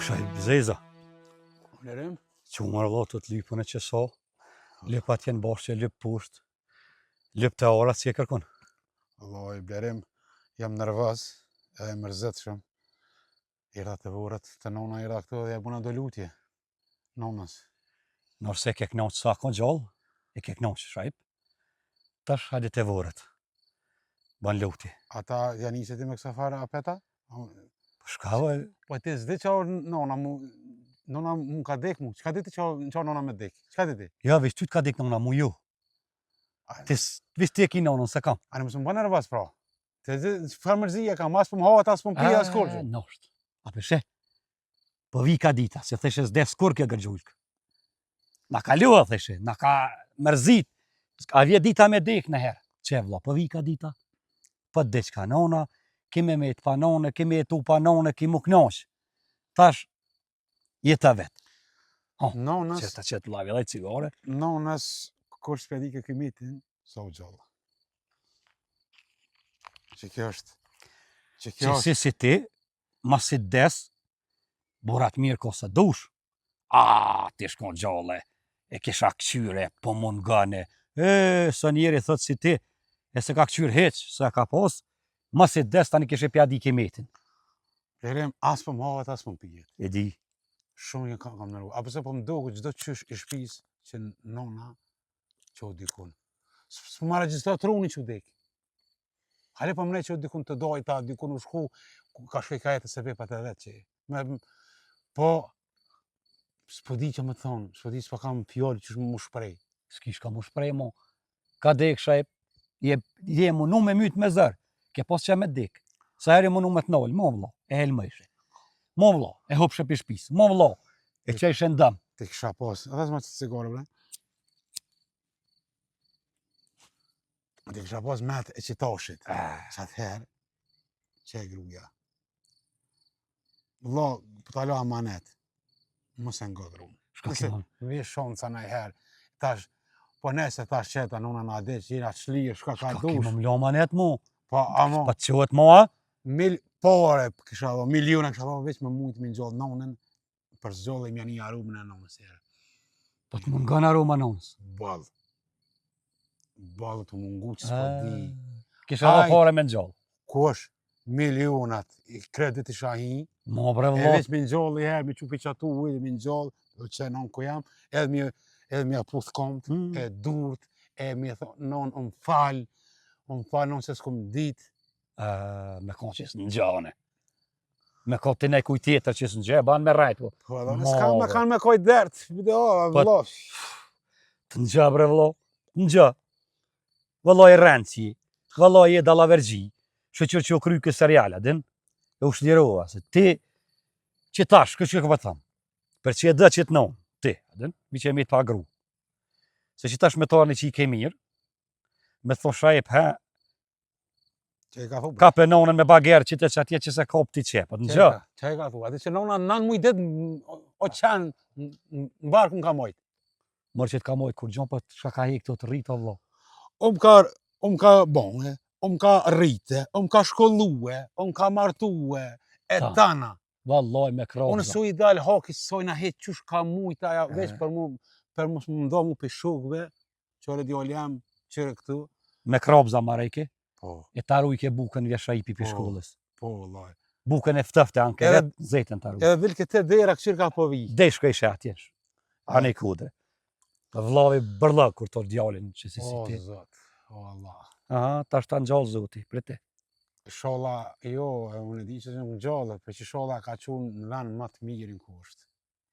Shajt zeza. Lerim? Qumar vllotët lypën e qesa, lyp atje në bashkë, lyp poshtë, lyp të ora si e kërkon. Vallai Blerim, jam nervoz, edhe mërzitshëm. Erdha të vorët, të nona erdha këtu dhe ja buna do lutje. Nonës. Nëse ke knaq sa kon gjallë, e ke knaq shajp. Tash hajde të vorët. Ban lutje. Ata janë nisë ti me kësa farë apeta? Shkava, Po ti s'di qa nona mu ka dek mu. Çka di ti qa nona me dek? Çka di ti? ja veç ty t'ka dik nona mu ju. Veç ti e ki nonën se kam. Ani mësë më bë nervoz pra. Te zi çfarë mërzije kam, as po më havat, as po më pija, as kurgjë. Nosht. A peshe? Po vi ka dita, se theshe s'de skur kjo gërgjulk. Na ka lua, theshe, na ka mërzit. A vje dita me dek në herë. Qe vlla, po vi ka dita. Po diçka nona, kime me të pa none, kime jetu pa none, kimu knaq. Tash, jeta vetë. Nonës, Qeta qetë lavi dhe cigare. nonës, kur s'pedi ke këmitin, sa u gjalla. Që kjo është. Që kjo është. Si ti, ma si des, borat mirë ko se dush. Ti shkon gjalle, e kisha këqyre, po mund gane. Së njeri thot si ti, e se ka këqyr heq, se ka pos, ma si des tani kishe pja di kimetin. Blerim, as po më havat, as po më pijet. E di, Shumë një kam nervu. Apo se po më dogu çdo qysh i shtëpis që nona që u dikun. S'po ma regjistra truni që u dek. Hale po mre që u dikun të dojta, dikun u shku, ka shkej ka jetë se vepat e vetë që. Po, s'po di që më thonë, s'po di s'po kam fjallë që mu shprej. s'kish ka mu shprej mo. Ka dek shajp, je mu nu me myt me zër, ke pos që me dek. Sa eri mu nu me t'nol, mo vlla, e helmëjshe. Mo vlla, e hopshe pi shpis, mo vlla, e qejshe ndëm. Ti kisha pas, edhe s'ma që cigare bre. Ti kisha pas met e qitashit. Sa atëherë, që e gruja. Vlla, po t'alo amanet, mos e ngodhru. Shka Nëse kima. vi shonca në herë, tash, po nese tash qeta nuna na dhe që jena shlirë, shka ka Shka kima dush. m'lo manet mu. Po, amo, Pa të qohet mo, a? pare, kisha dho, miliona kisha dho, veç me mujtë me njollë nonën, për zgjollë i mja një arumën e nonës herë. Po të mund gana aroma nonës. Ballë. Ballë të mungu që s'po di. Kisha dhe Aj. pare me ngjall. Kush, milionat, i kredit i shahi, Mo bre e vlla, veç me njollë i herë, me qupi qatu ujë, me njollë, do që non ku jam, edhe me aputh komt, e durt, e me thonë, non, më falë, non se s'kom ditë. me konë që s'në gjane. Me konë të nej kuj tjetër që s'në gjë, ban me rajt, po. Po edhe, Mo, s'ka me bre. kanë me koj dertë, video, Po- vëllo. Të në gjë bre vlla, në gjë. Vëlla i rëndësi, vëlla i e dalavergji, shëqër që o kry kë seriala, din, e u shlirova, se ti, që tash, kështë që këpë thamë, për që e dë që të non, ti, din, mi që e mi të pa gru. Se që tash me tarni që i ke mirë, me të thonë shajep, Që i ka thu, ka për nonën me bagerë që të që atje që se kop ti qepët, në gjë. Që i ka thu, ati që nona nan muj dit, o qenë, në barkën ka mojtë. Mërë që të ka mojtë kur gjonë, për shka ka hek të të rritë, o vlo. Ka bonge, ka rrite, ka shkollue, ka martue, e Ta. tana. Vallaj me Unë krobza. su i dalë haki, sojna hetë qysh ka mujta, ja, veç për mu më ndo mu për shukve, qore djoli jam, qire këtu. Me krobza marejke, Po, e taru i ke bukën vjesha i pipi Po. shkollës. po, laj. Bukën e ftëfte anke, Edhe- vetë zetën taru. Edhe vil këtë dera këqyr ka po vi. Deshko ishe atjesh. Anë i kudre. Vlavi bërlëk kur të djalin që si O, ti. zot, o, Allah. Aha, ta është ta në gjallë zoti, për te. Shola, jo, e unë e di që në gjallë, për që shola ka qunë në venë më të mirë në kusht,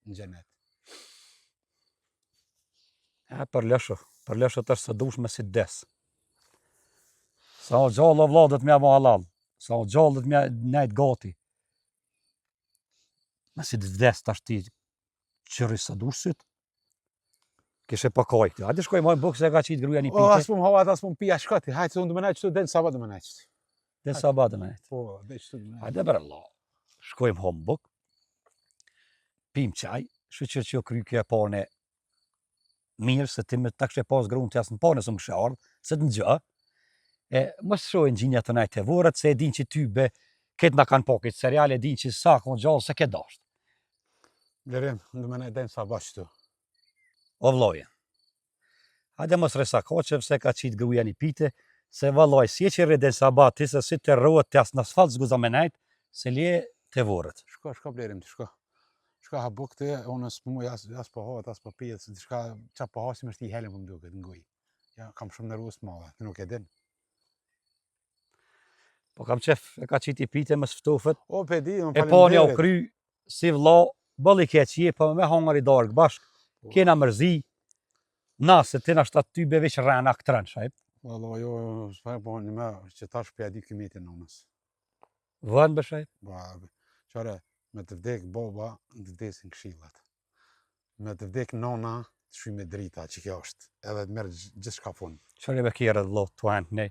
në gjenet. Për lësho të është së dush me si des. Sa o gjallë o vla dhe të mja ma halal. Sa o gjallë dhe të mja nejt gati. Me si des të është ti qëri së dushit. Kishe pëkoj këtë. Hajde shkoj mojnë bukë se ka qitë gruja një O, as pite. po më havat, as po më pija shkati, hajtë se unë dhe më nejtë qëtu, dhe në sabat dhe më nejtë. Dhe sabatë me nejt. Po, dhe qëtu dhe më nejtë. Hajde bre la. Shkojmë hom bukë. Pim qaj. Shqyqër që jo kry kjo e pone mirë, se ti me ta kështë e pas grunë të jasë në pone, së më kështë ardhë, se të në gjë. E mos shojnë gjinja të najtë e vorët, se e din që ty be, këtë nga kanë po këtë serial, e din që sa konë gjallë se ke dashtë. Blerim, në me ne den sa bash këtu. O vloje. Hajde mos resa koqe se ka qitë gruja një pite, se valloj, si e që rreden sabat, ti se si të rrohet të asë në asfalt zguza me najt, se lje të vorët. Shko blerim, të shko. Shko ha buk të, unë s'mu as po hohet, as po pijet, se diçka qa po hasim është i helen për më duket në goj. Ja, kam shumë nervus madhe, ti nuk e din. Po kam qef, e ka qitë i pite, më sftofet, O, pe di, më e po një u kry, si vlo, bëlli keqje, po me hongër i dark bashk, kena mërzi, na se ti na shtat ty be veç rana këtran, shajp. Valla, jo, s'fa po një me, që tash për di këmiti në nëmës. Vën be shajp. Ba, qare, me të vdek baba, të vdesin këshillat. Me të vdek nona, të shuj me drita, që kjo është, edhe të merë gjithë shka fun. Qërë be kjerë dhe lo, të anë, ne,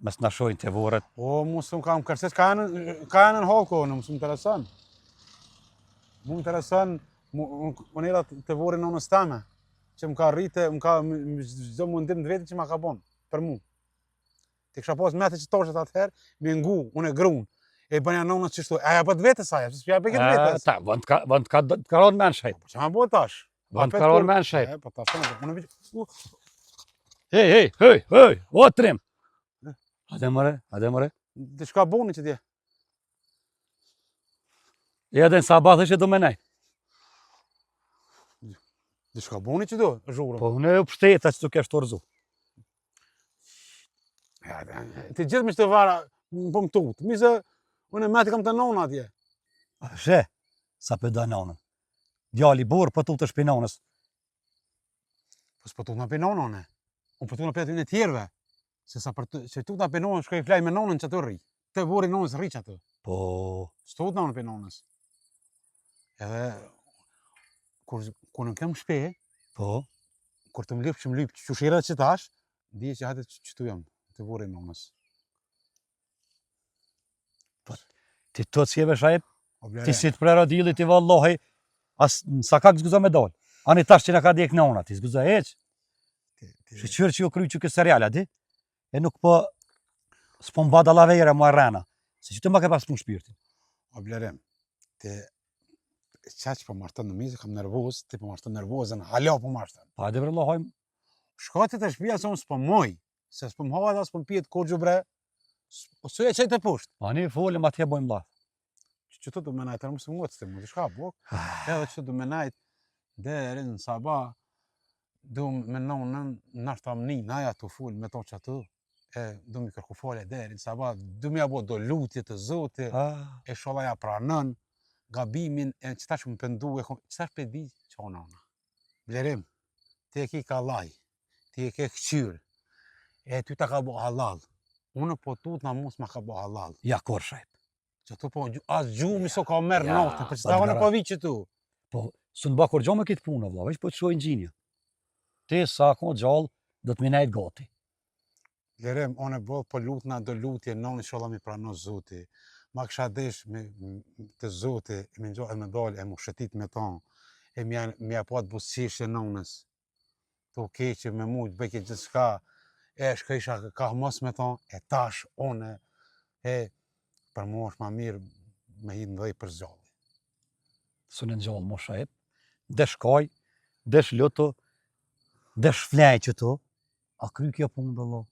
mes na shojnë të vorët. O, mu s'm kam kërses, ka janë në halko, në mu interesan. Mu interesan, unë era të vorin nonës teme, që më ka rrite, më ka çdo mundim të vetë që ma ka bon, për mu. Ti kisha pas mete që toshet atëherë, me ngu, unë e grun, e bënja nonës qështu, aja për të vetës aja, që s'pja për këtë vetës. Ta, vënd ka karon men shajp. Po që ma bo tash? Vënd karon men shajp. Po tash, unë vëqë, Hej, o trim. Hajde mëre. dhe shka boni që tje? E edhe në sabat është e do me nejt. Dhe shka boni që do, zhurëm? Po, në u pështeta që të kesh të rëzu. Ti gjithë me që të vara, po më tutë, mi se, unë e meti kam të nona atje. She, sa për da nonën. Djali burë për tutë është për nonës. Po s'po tutë në për nona, ne. Unë po tutë në për të në tjerve. Se sa për që tutë në për nonën, shkoj flaj me nonën që të rri. Të vori nonës rri që të. Po, S'tutë në për nonës. Edhe, kur në kem shpe, po, kur të më lypë që shira që tash, dije që hajde që tu jam, të vori nonës. ti të të cjeve shajp, O blere, ti si të prera dili, ti vallohi, as në sa ka zguza me dalë. Ani tash që në ka dek nona, ti zguza eq. Shqyqyr që ju kry që kësë serial, di? E nuk po, s'po mba da lavejre mu arrena. Se që të më ke pas punë shpirtin. O blere, ti qaq po martën në mizë, kam nervoz, ti po martën nervozën, hala po martën. Pa edhe vërlo hojmë, Shkati të shpia se unë s'po moj, se s'po më hava dhe s'po më pijet korgju bre, s'u e qaj të pusht. ani folim atje bojmë la. Që të du me najtë, më së më të mu, shka bok, edhe që du me najtë, deri në sabah, du me nonën, nashta më një, naja të full me to që atë, e du mi kërku fole deri në sabah, du mi abo do lutje të zote, e sholaja pranën, gabimin, e qëta që më pëndu, qëta që pëndi që o nona. Blerim, ti e ki ka laj, ti e ke këqyr, e ty ta ka bo halal, unë po tut na mos ma ka bo halal. Ja kor shajp. Që tu po, as gjumi so ka merë Ja, natë, për që po ta unë t'gara- po vi që tu. Po, së në ba kur gjo me kitë punë, vla, veç po të shojnë gjinja. Ti sa ko gjallë, do të minajt gati. Lerem, unë e bo po lutna do lutje, noni sholla mi prano zoti. Ma kësha desh me të zoti, e me nxo e me dal, e mu shëtit me ta, e mi apo atë busqeshje nonës. To keqe me mu, të bëjke gjithë shka, e shka isha ka mos me ta, e tash, une, e për mu është ma mirë me hitë në dhej për zgjallë. Së në gjallë mo shajp, desh kaj, desh lëto, desh flej që to, a kry kjo punë bëllo,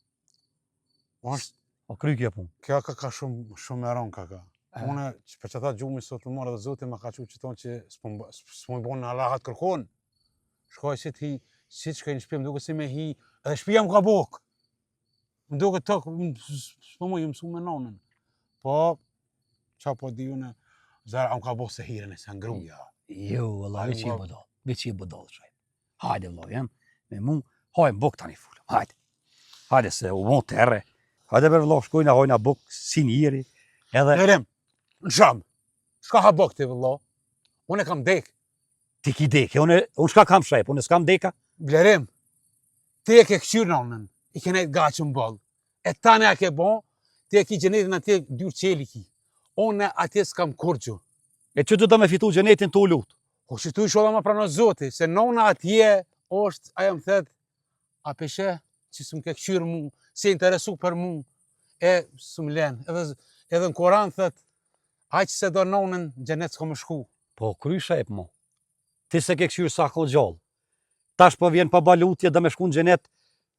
është, a kry kjo punë. kjo ka shumë e ronë ka. Une, për që ta gjumi sot të marrë dhe zote, ma ka që tonë që s'po më bonë në alahat kërkon. Shkoj si t'hi, si që kajnë shpia, më duke si me hi, edhe shpia më ka bok. Më duke të, s'po më ju mësu me nonën. Po, qa po di une, zara, më ka bok se hiren e se ngruja. Jo, valla, Hajde, veç i valla. bëdall, veç i bëdall shajp. Hajde valla, jem, me mu, hajmë buk tani fullëm, hajde. Hajde se u mon terre, hajde ber valla, shkojna hojna buk si njëri, edhe Nerem, në shamë, shka ha bok ti vëllo, une kam dek. ti ki deke, unë shka kam shajp, unë s'kam deka, Blerim, ti e ke këqyrë nonën, i ke nejtë gaqë më bëllë. E tane a ke bon, ti e ki gjenetin atje dyrë qeli ki. One atje s'kam kurgju. e që të do me fitu gjenetin të u lutë. Po që tu i shola ma prano zoti, se nona atje është, aja më thet, a peshe që s'm ke këqyrë mu, se interesu për mu, e s'm len. Edhe në Koran thet, aj që se do nonën, gjenet s'ko më shku. Po, kry shep, mo. Ti se ke këshyrë sa ko gjallë. Tash po vjen pa balutje dhe me shku në gjenet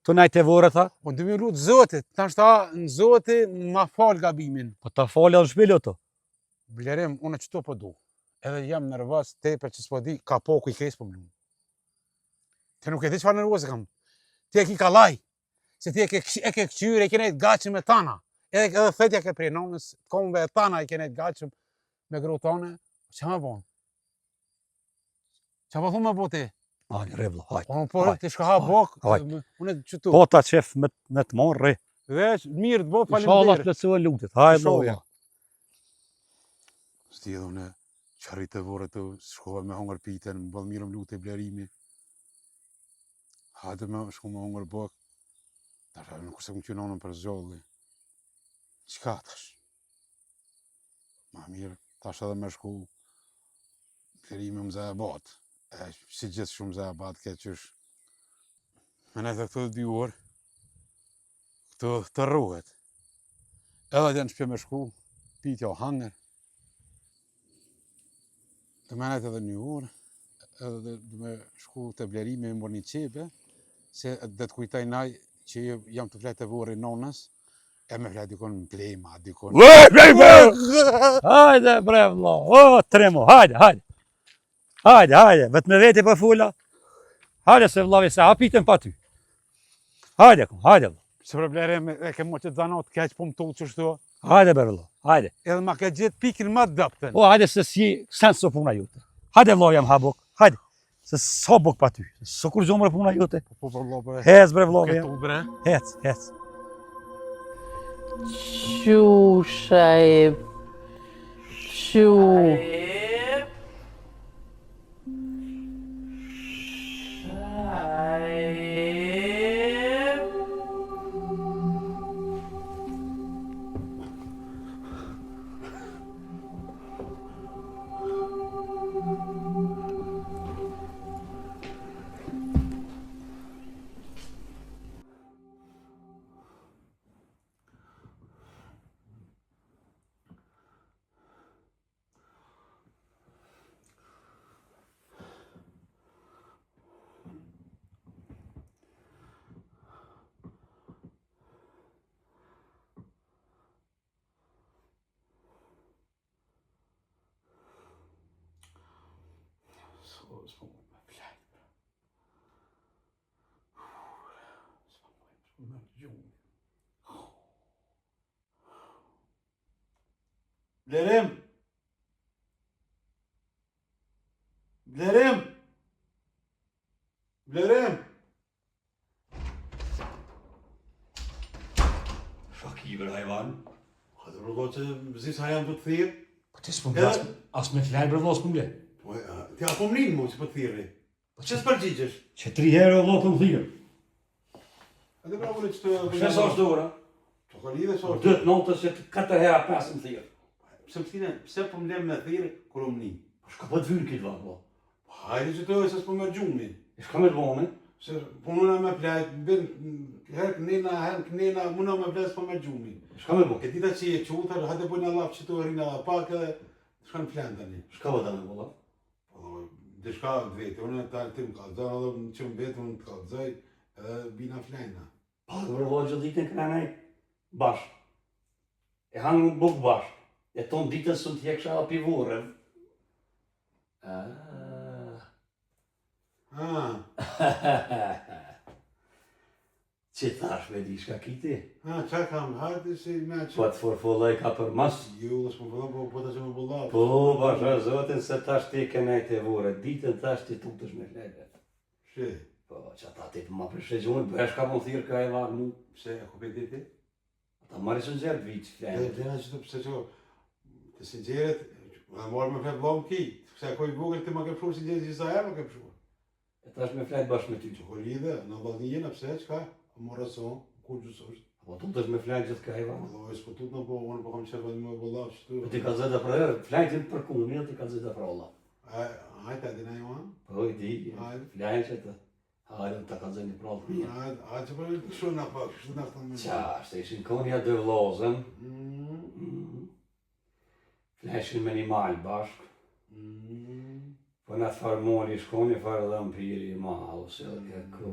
të najtë e vore, tha. Po dhe me lutë Zotit, tash ta në Zotit ma falë gabimin. Po ta falë edhe shpilë të. Blerim, unë qëto po du. Edhe jam nervos tepe që s'po di, ka po ku i kesë po më lumë. Ti nuk e di çfarë nervoze kam. Ti e ki kalaj. Se ti e ke këqyre, e kene të gachim me tana. Edhe fetja ke prej nonës, komve e tana e kene të gachim me gru tane. Që me bon? Që po thumë me bo ti? Hajde, revlo, hajde. Unë po ti shka ha bok, hajde. unë e qëtu. Po ta qef me të morë, re. Veç, mirë të bo, Inshallah falimderit. të plëcu e lutit. Hajde, Inshallah. loja. Sti edhe unë qarit të vore të shkova me hongër piten, më bëllë mirë më lutë e blerimi. Hajde me shku me hongër bok. Tash nuk se këmë qynonën për zgjalli. Qka tash? Ma mirë, tash edhe me shku blerimi më zë e batë. Si gjithë shumë zë e batë ke qysh. Me ne të këto 2 orë, këto të rruhet. Edhe dhe në shpje me shku, pitja o hangër. Të menet edhe 1 orë, edhe dhe me shku të blerimi më bërë një qepe, se dhe të kujtaj naj që jam të fletë e vore nonës, e me fletë dikon në plema, dikon... Hajde, bre, vlo. O, tremo, hajde, hajde. Hajde, hajde, vetë me veti për fula. Hajde se vlavi se hapitën pa ty. Hajde, hajde, vlo. Se për blerim e ke mo që të zanot keq po më tullë që shto, Hajde, bre, vlo, hajde. edhe ma ke gjithë pikin ma dëpten. O, hajde se si sens së puna jute. Hajde, vlo, jam habok, hajde. Se s'ha bok pa ty. Së kur gjomër puna jute. Po për lope, Hez, bre, vlo, ke jam. tullë bre. Hec, hec. Shoo, Shaib. Shoo. Blerim! Blerim! Blerim! Shaki, bre, hajvan. Hajde rrgo që zis ha jam të të thirë. Po ti s'pëm blas, as me flaj, bre, vlo, s'pëm ble. Po, ti a po mrinë mu që po të thirë. Po që s'përgjigjesh? Që 3 herë, vlo, të më thirë. Edhe pra vële që të... Shë sa është dora? Po ka lidhe sa është. Dëtë notës që 4 herë 5 më thirë. Pse më thine, pse po më lem me thirë, kur o më një? Po shka po të vyrë këtë vlo. Hajde që të se s'po më gjumi. E shka me të bëme? Se po mëna me plajt, ben herë kënena, mëna me plajt s'po më gjumi. Shka me bëme? E dita që je qutar, hajde bojnë Allah që të rina dhe pak edhe shka në flan tani. Shka po të me bëlla? Po, dhe shka të vete, unë e talë tim kalëzaj, edhe në që më vetë unë të kalëzaj, edhe bina flajna. Po, bre, vlo, gjithë ditën këna nej bashkë. E hangë në bukë bashkë. E tonë ditën së në tjekësha dhe pivore. Që thash me di shka kiti? Qa kam, hajde si me që... Po të forfollaj ka për mas. Jo, s'po përdo, po të që me bëllat. Po, basha zotin se tash ti ke nejt e vore. Ditën tash ti tutësh me flejve. Shë, Po, që ata ti për ma përshëgjohet, bëhesh ka më thirë ka e varë mu. pse, e ku pe diti? Ata marrë së nxerë të vitë E flejve. plena që të pse që... Të si gjeret, a marrë me flet vlam ki. Pse ako i vogël ti ma ke pëshur si gjeret gjitha e ma ke pëshur. E tash me flejt bashkë me ty. Që ko lidhe, në vallë jena, pse, qka? Morë son, kur gjusosht. Po tutësh me flejt gjithë ka e varë. Allah, e s'po tut në po, unë po kam qërë vëllë me bëllat që tu. Po ti ka zëta për herë, flejtin për kumia ti ka zëta për Allah. Hajde, adina i ma? Po, i di, Hajde. flejnë që të. Hajde të ka zëni për allë mija. Hajde, që për kështu në pak, kështu në aftan me Qa, shte ishin konja dë vlozën. Mm, Fleshin me një malë bashkë. Po në të farë moli shkoni, farë dhe më piri ma, ose dhe ku.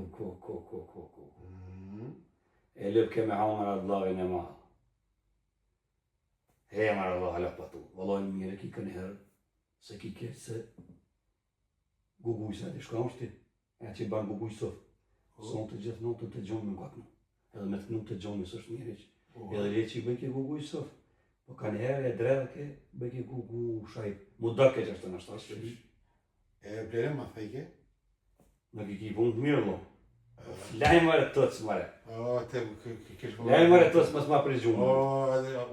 E lëp ke me hangër atë vlavin e ma. Hemër Allah hala patu, valloj mire ki kënë herë, se ki ketë se guguj se ati shka është ti, e që i banë guguj sof. Sonë të gjithë notë të gjonë në kaknu, edhe me të nuk të gjonë së është mire që. Edhe le që i bëjke guguj sof, po kanë herë e dredhe ke bëjke guguj shaj, mu dake që është të nështë asë që. E blere ma fejke? Në ki punë të mirë lo. Lajmë mërë të tëtë mëre. Te kish po. Lajmë mërë të tëtë mësë ma prizgjumë.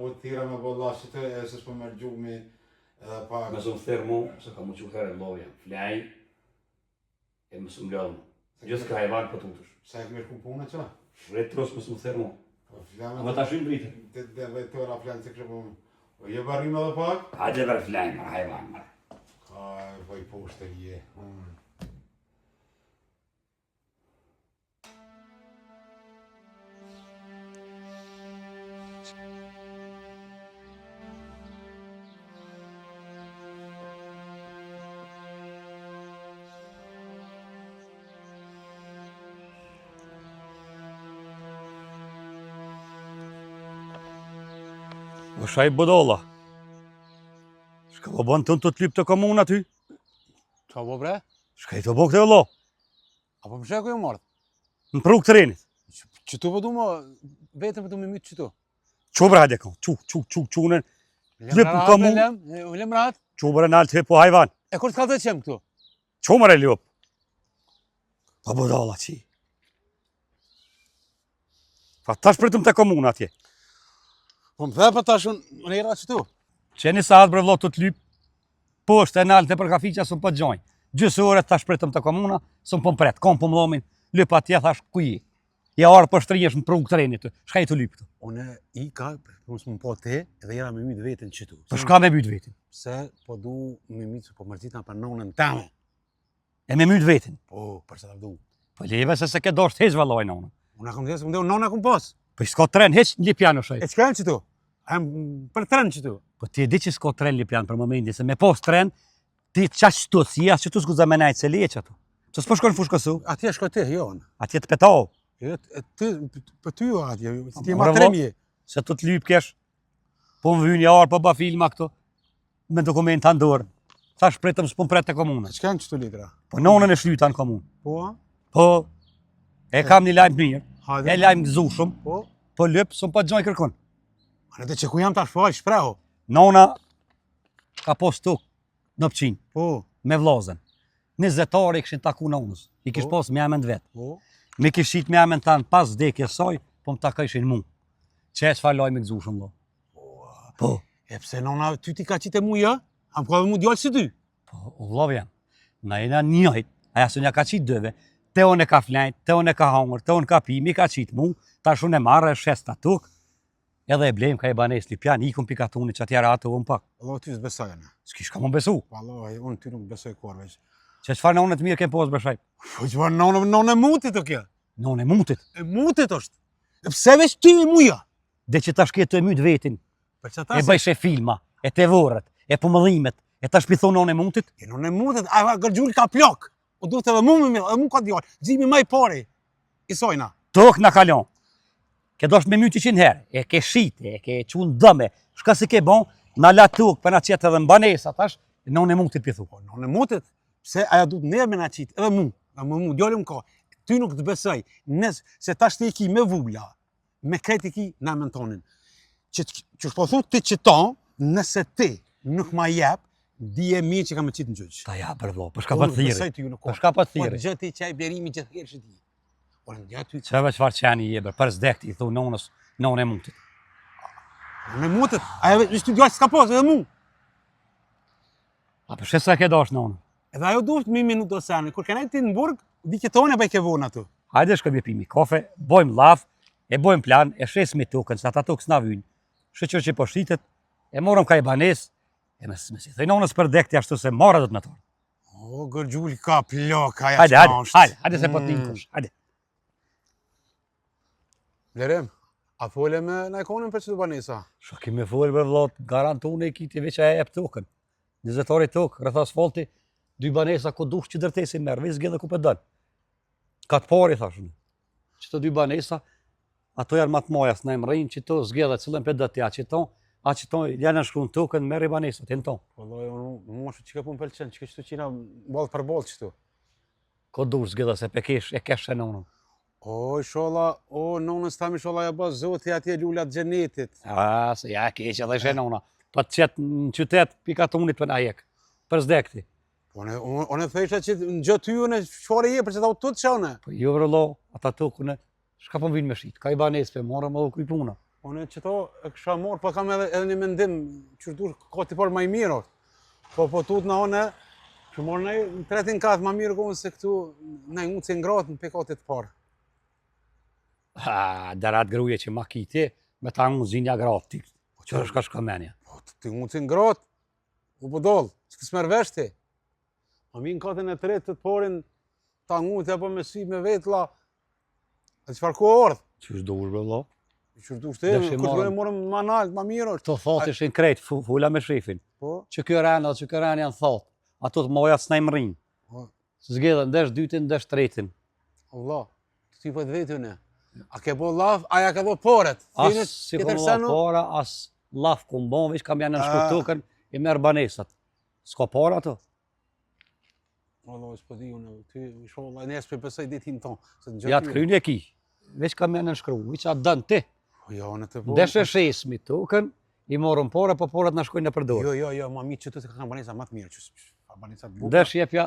O tira me bolla që të e së s'po me gjumi edhe pak. Me së më thërë mu, se ka mu që herë lovja. Flaj, e më së më lëllë mu. Gjësë ka hajvan për tutësh. Sa e këmër ku punë që? Shretë trosë më së më thërë mu. A më ta shumë britë. Të vejtora flanë që kështë po. O je barim edhe pak? Hajde ver flaj, mërë hajvan mërë. Vaj poshtë e je. O shaj bodolla. Shka po bënë të në të të lypë të komunë aty? Qa po bre? Shka i të bëgë të vëllo? Apo më sheku ju mardë? Në prukë të renit. Qëtu po du më vetëm për du me mytë qëtu? Qo bre hajde kon, qu në lypë në komunë. Lem rahat? Qo bre në altë të po hajvan. E kur t'ka të qemë këtu? Qo mëre lypë? Po bodolla qi. Fa tash pritëm të komunë atje. Po më dhe për tash unë e ra qëtu? Që një saat bre vëllo të të lypë, po është e në altë të për kafiqa së më për gjojnë. Gjysë ore tash pritëm të komuna, së më për mpretë, kom për më lomin, lypë atje, thash ku je? Ja orë për shtrinjesh në prungë të renit të, shka i të lypë këtu? Unë i ka, për mësë më po te, edhe jera me mytë vetën qëtu. Për shka me mytë vetin? Se po du me mytë, po mërzita për nonën tame. E me mytë vetin? Po, për që ta du. Po leve se ke dosht heq valloj nona. Unë akum dhesë, unë nona akum pos. Po s'ka tren heq në Lipjan o shaj. E që ka qëtu? Për tren qëtu? Po ti e di që s'ka tren Lipjan për momentin, se me pos tren, ti qaq qëtu, si as qëtu s'ku zamenajt se leq ato. Se s'po shkon fushkësu? Atje shko ti, jo. Atje të petau. Për ty jo atje, si ti e More ma vlla, tremje. Se të lyp kesh, po më vynë jarë, po ba filma këto, me dokument të ndorë. Thash pritëm s'po më pret të komunës. Që ka qëtu litra? Po nonën e shlyta në komunë. Po, Po, e kam një lajmë mirë, hajde. e lajmë gëzushëm, po lyp, s'm pa gjoj kërkon. Anë që ku jam tash po, shpreho. Nona ka pos tuk në pëqinë, Po, me vllazën. 20 orë i kishin taku nonës, i kish Po. pos me emën vetë. po. Me kishit me emën tanë pas vdekjes saj, po më takojshin mu. Që e çfarë lajmë gëzushëm lo. Po, E pse nona ty ti ka qitë mu jo? Am ka dhe mu djallë si ty? po, o vllav jam. Na jena njëjt, aja së nja ka qitë dëve, te unë e ka flajt, te unë e ka hangër, te unë ka pi, mi ka qitë mu, tash unë e marrë, shes ta tuk, edhe e blejmë ka e banes Lipjan, ikëm pika tunit që atjera atë unë pak. Allah ty s'besoj në. S'kish ka më besu. Wallahi, unë ty nuk besoj kur veç. Që çfarë nonë të mirë ke pos bërshaj? Po që var nonë mutit o kjo. Nonë e mutit, E mutit është. E pse veç ty e muja? dhe që tash ke të myt vetin, Për që e ta bëjsh e filma, e tevorët, e pëmëdhimet, e tash pithon nonë e mutit, E nonë mutit, a gërgjull ka plok. O duhet edhe mu me mirë, edhe mu ka djallë. Gjimi maj pari. I sojna. tok na kalon. Ke dosh me myti 100 herë, e ke shite, e ke qunë dëme, shka si ke bon, na la tuk, për na qetë edhe mbanesa tash, nonë e mutit pithu. Po nonë mutit, pse aja duhet ne me na qitë, edhe mu. Edhe mu, djallë më ka. Ty nuk të besoj. Se tash ti e ki me vula, me krejt i ki na mentonin. Që po thu ti që ta, nëse ti nuk ma jep, di e mirë që ka me qitë në gjyqë. Ta ja për vlo, për shka për thiri. Për shka për Po thiri. gjëti që ai blerimi gjithë herë që ti. Po në gjëti që Qeve qëfar qeni je bër, për zdekti, i thu nonës, nonë e mutit. në mutet, aja veç ty djallë s'ka posë edhe mu. A për shesa ke dosh nonë? Edhe ajo duhet mi minutë ose anë. Kur kënaj ti në burg, di që tonë e bëj ke vonë aty. Hajde shkëm je pimi kafe, bojmë laf, e bojmë plan, e shes me tukën, se ata tukës na vynë. Shëqër që po shqitet, e morëm ka i banes, e me si thëj nonës për dekti ashtu se marrë dhët me tonë. O, gërgjulli ka plok, aja Hajde se po t'im kush, hajde. Lerem, a fole me na ikonin për që të banesa? Shë kemi folë për vlot, garantune i kiti veç e jep tukën. 20 orë tokë, rreth asfalti, 2 banesa ku dush që dërtesi merr, veç zgjedhë ku po don. Ka të pari thash unë. Çto 2 banesa, ato janë më të moja, s'na rrin që to zgjedhë cilën pedat ja që to janë shkruan tokën merr banesat e ton. Vallai unë mos çka po m'pëlqen, çka këtu qina ball për ball çtu. Ko dush zgjedhë se pe kesh e kesh nonën. O inshallah, o nonës tam inshallah ja bë Zoti atje lulat xhenetit. Se ja keq edhe shenona. Po të qetë në qytet pikatonit për na jek. Për zdekti. Unë thesha që në gjë ty unë çfarë je për çfarë tu të çone. Po jo vrollo, ata tokën çka po vinë me shit. Ka i banesë pe morëm edhe kry puna. Unë çto e kisha marr, po kam edhe një mendim që duhet ka ti por më i mirë. Po tut na unë që morr në tretin kat më mirë gon se këtu na ngutse ngratë në pekatit të parë. Darat gruaje që ma kiti, me ta nguzinja gratë. Që është ka shkamenja. Po ti ngutse ngratë. U po doll, s'ke smer vesh ti. A mi në katën e tretë të porin ta ngutja po me si me vetla. A çfarë ku ordh? Ç'është do vrollo? Që du shte, kur e morëm më nalt, më mirë është. To thotë ishin krejt, fula me shefin. Po? Që kjo ranë janë thotë. Ato të mojat s'na im rrinë. Zgjedhën ndesh dytin, ndesh tretin. Allah, ti po të vetë unë. A ke bo laf, a ja ka bo poret? As si kom la para, as laf kom bon, veç kam janë në shku tokën, i merë banesat. S'ka para ato? Allah, s'po di unë, ty inshallah nes për pësaj ditin tonë. Ja të kryni e ki, veç kam janë në shkru, veç atë dënë ti. Jo, në të po. Ndesh e shesmi tokën, i morëm para, po parat në shkojnë në përdor. Jo, ma mi që të ka banesa më të mirë, që banesa të bukë. Ndesh jepja,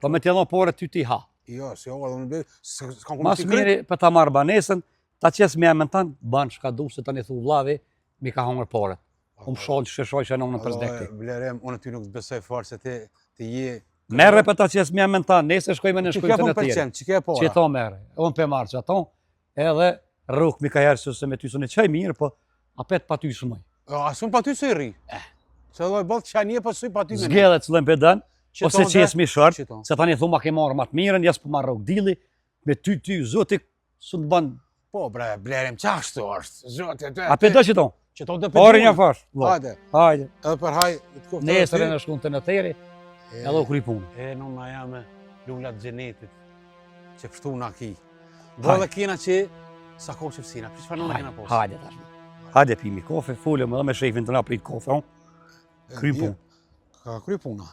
po me t'jelon pare ty ti ha. Jo, se jo, edhe unë be, s'kam Mas miri për ta marrë banesën, ta qes me emën tanë, banë shka du se ta një thu vlave, mi ka hongër paret. Unë sholë që sheshoj që në për zdekti. Blerem, unë ty nuk të besoj farë se ti je... Merre për ta qes me emën tanë, nese shkojme në shkojmë të në tjere. Që ke para? Që to merre, unë pe marrë që ato, edhe rruk mi ka herë se me ty së në qaj mirë, po apet pa ty së mëj. Asun pa ty së i ri? Se doj bëllë që një pësuj pa ty me në. Zgjedhe cilën pedan, ose qes mi shërë, Qëton. se tani thuma ke marrë matë mirën, jas për marrë rrug dili, me ty, zotik, së të banë. Po, bre, blerem, qashtu është, zotit, A pe do që ton? Qëton të Pari një fash. Hajde. Hajde. Edhe për haj, të koftë Nesër e në shkun të në teri, edhe u kry punë. E, nona jame, lullat gjenetit, që fështu në aki. Do dhe kina që, sa kohë që fësina, për që fa nona kina posë? Hajde tashme. Hajde pimi kafe, folëm edhe me shefin të na prit kafe, kry punë. Ka kry puna.